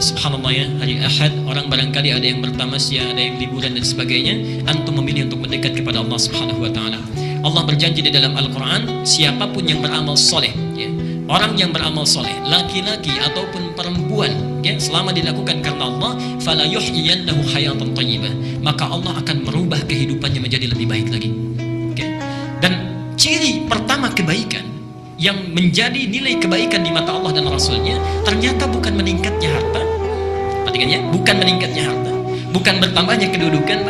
subhanallah ya, hari Ahad orang barangkali ada yang bertamasya, ada yang liburan dan sebagainya, antum memilih untuk mendekat kepada Allah Subhanahu wa taala. Allah berjanji di dalam Al-Qur'an, siapapun yang beramal soleh ya, orang yang beramal soleh, laki-laki ataupun perempuan ya, selama dilakukan karena Allah, fala yuhyiyannahu hayatan thayyibah, maka Allah akan merubah kehidupannya menjadi lebih baik lagi. Dan ciri pertama kebaikan yang menjadi nilai kebaikan di mata Allah dan Rasulnya, ternyata bukan meningkatnya harta, perhatikan ya, bukan meningkatnya harta, bukan bertambahnya kedudukan,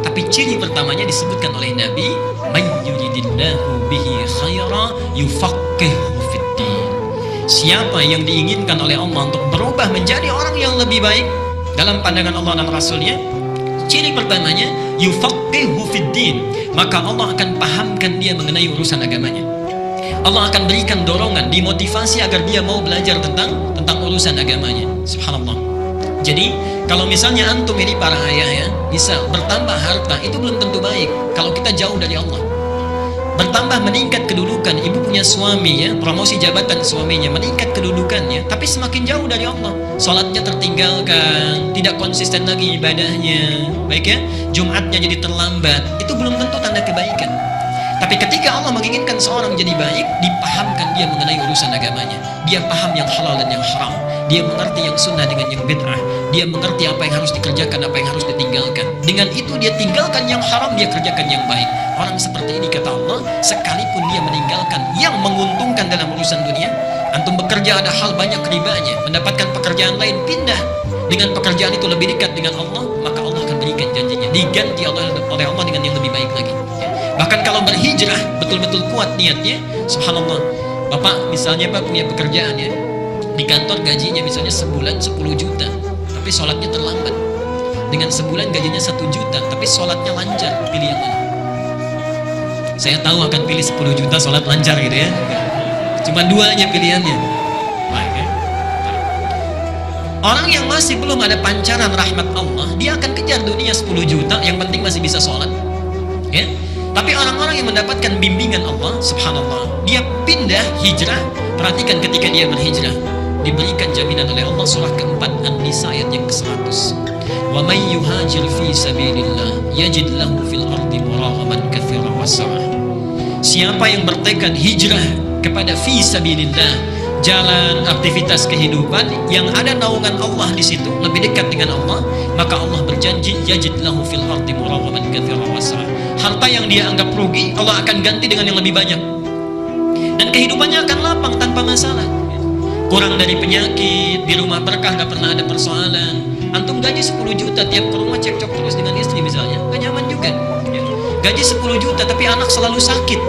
tapi ciri pertamanya disebutkan oleh Nabi, man yuridillahu bihi khaira yufaqihu fiddin. Siapa yang diinginkan oleh Allah untuk berubah menjadi orang yang lebih baik dalam pandangan Allah dan Rasulnya, ciri pertamanya yufaqihu fiddin, maka Allah akan pahamkan dia mengenai urusan agamanya. Allah akan berikan dorongan, dimotivasi agar dia mau belajar tentang urusan agamanya. Subhanallah. Jadi kalau misalnya antum ini para ayah ya, bisa bertambah harta, itu belum tentu baik kalau kita jauh dari Allah. Bertambah meningkat kedudukan, ibu punya suami ya, promosi jabatan suaminya, meningkat kedudukannya, tapi semakin jauh dari Allah, sholatnya tertinggalkan, tidak konsisten lagi ibadahnya, baik ya, Jumatnya jadi terlambat, itu belum tentu tanda kebaikan. Tapi ketika Allah menginginkan seorang jadi baik, dipahamkan dia mengenai urusan agamanya. Dia paham yang halal dan yang haram. Dia mengerti yang sunnah dengan yang bid'ah. Dia mengerti apa yang harus dikerjakan, apa yang harus ditinggalkan. Dengan itu dia tinggalkan yang haram, dia kerjakan yang baik. Orang seperti ini kata Allah, sekalipun dia meninggalkan yang menguntungkan dalam urusan dunia, antum bekerja ada hal banyak ribanya, mendapatkan pekerjaan lain, pindah. Dengan pekerjaan itu lebih dekat dengan Allah, maka Allah akan berikan janjinya. Diganti oleh Allah dengan yang lebih baik lagi. Bahkan kalau berhijrah betul-betul kuat niatnya, subhanallah. Bapak misalnya Pak punya pekerjaan ya, di kantor gajinya misalnya sebulan 10 juta, tapi sholatnya terlambat. Dengan sebulan gajinya 1 juta, tapi sholatnya lancar, pilih yang mana? Saya tahu akan pilih 10 juta sholat lancar gitu ya. Cuma duanya pilihannya. Baik ya. Orang yang masih belum ada pancaran rahmat Allah, dia akan kejar dunia 10 juta, yang penting masih bisa sholat ya. Tapi orang-orang yang mendapatkan bimbingan Allah, subhanallah, dia pindah hijrah. Perhatikan ketika dia berhijrah, diberikan jaminan oleh Allah, surah keempat An-Nisa ayat yang ke-100. Wa may yuhajir fi sabilillah yajid lahu fil ardi muraghaman katsiran wasa'ah. Siapa yang bertekad hijrah kepada fi sabilillah, jalan aktivitas kehidupan yang ada naungan Allah di situ, lebih dekat dengan Allah, maka Allah berjanji yajid lahu fil ardi muraghaman katsiran wasa'ah. Harta yang dia anggap rugi, Allah akan ganti dengan yang lebih banyak. Dan kehidupannya akan lapang tanpa masalah. Kurang dari penyakit, di rumah berkah, gak pernah ada persoalan. Antum gaji 10 juta, tiap ke rumah cekcok terus dengan istri misalnya, gak nyaman juga ya. Gaji 10 juta tapi anak selalu sakit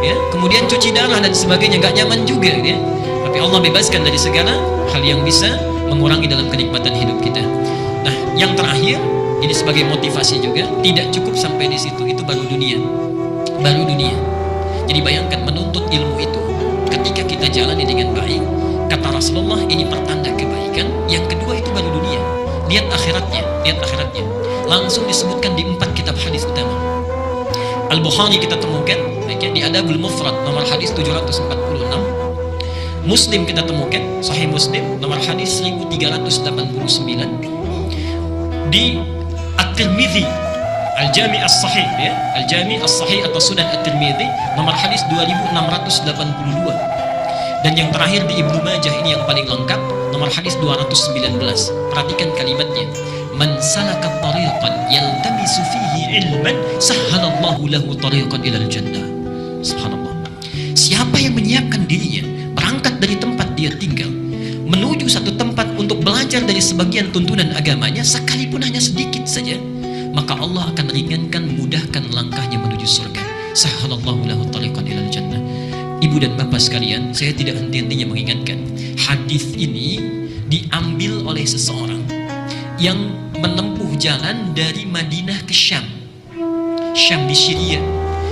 ya. Kemudian cuci darah dan sebagainya, gak nyaman juga ya. Tapi Allah bebaskan dari segala hal yang bisa mengurangi dalam kenikmatan hidup kita. Nah, yang terakhir, ini sebagai motivasi juga, tidak cukup sampai di situ, itu baru dunia. Baru dunia. Jadi bayangkan menuntut ilmu itu, ketika kita jalani dengan baik, kata Rasulullah, ini pertanda kebaikan. Yang kedua itu baru dunia. Lihat akhiratnya, lihat akhiratnya. Langsung disebutkan di 4 kitab hadis utama. Al-Bukhari kita temukan di Adabul Mufrad nomor hadis 746. Muslim kita temukan, Sahih Muslim nomor hadis 1389. Di At-Tirmidzi Al-Jami' As-Sahih ya, Al-Jami' As-Sahih atau Sunan At-Tirmidzi nomor hadis 2682. Dan yang terakhir di Ibnu Majah, ini yang paling lengkap, nomor hadis 219. Perhatikan kalimatnya, man salaka tariqan yaltamisu fihi ilman sahhalallahu lahu tariqan ilal jannah. Subhanallah. Siapa yang menyiapkan dirinya berangkat dari tempat dia tinggal menuju satu tempat untuk belajar dari sebagian tuntunan agamanya, sekalipun hanya sedikit saja, maka Allah akan ringankan, mudahkan langkahnya menuju surga. Sahhalallahu lahu tariqan ilal jannah. Ibu dan bapak sekalian, saya tidak henti-hentinya mengingatkan, hadis ini diambil oleh seseorang yang menempuh jalan dari Madinah ke Syam. Syam di Syria,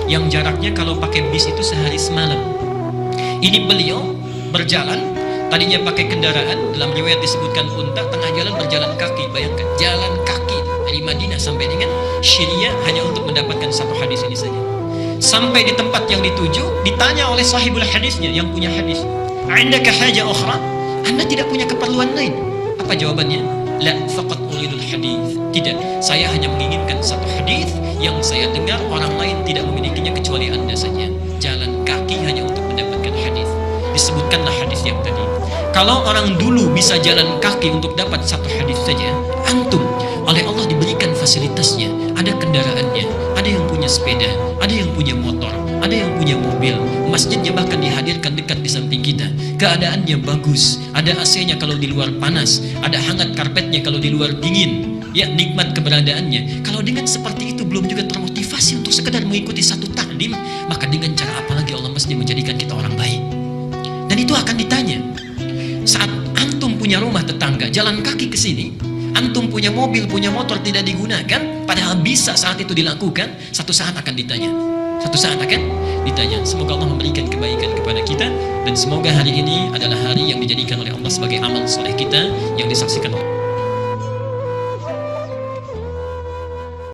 yang jaraknya kalau pakai bis itu sehari semalam. Ini beliau berjalan, tadinya pakai kendaraan, dalam riwayat disebutkan unta, tengah jalan berjalan kaki. Bayangkan, jalan kaki dari Madinah sampai dengan Syria hanya untuk mendapatkan satu hadis ini saja. Sampai di tempat yang dituju, ditanya oleh sahibul hadisnya, yang punya hadis, "Indaka haja ukhra?" Anda tidak punya keperluan lain? Apa jawabannya? La faqat uridul hadith. Tidak, saya hanya menginginkan satu hadis yang saya dengar orang lain tidak memilikinya kecuali Anda saja. Jalan kaki hanya untuk mendapatkan hadis. Disebutkanlah hadis yang tadi. Kalau orang dulu bisa jalan kaki untuk dapat satu hadis saja, antum oleh Allah diberikan fasilitasnya, ada kendaraannya, ada yang punya sepeda, ada yang punya motor, ada yang punya mobil, masjidnya bahkan dihadirkan dekat di samping kita, keadaannya bagus, ada AC-nya kalau di luar panas, ada hangat karpetnya kalau di luar dingin, ya nikmat keberadaannya. Kalau dengan seperti itu belum juga termotivasi untuk sekedar mengikuti satu taklim, maka dengan cara apa lagi Allah mesti menjadikan kita orang baik? Dan itu akan ditanya. Saat antum punya rumah tetangga, jalan kaki ke sini, antum punya mobil, punya motor tidak digunakan, padahal bisa saat itu dilakukan, satu saat akan ditanya. Satu saat akan ditanya. Semoga Allah memberikan kebaikan kepada kita, dan semoga hari ini adalah hari yang dijadikan oleh Allah sebagai amal soleh kita yang disaksikan oleh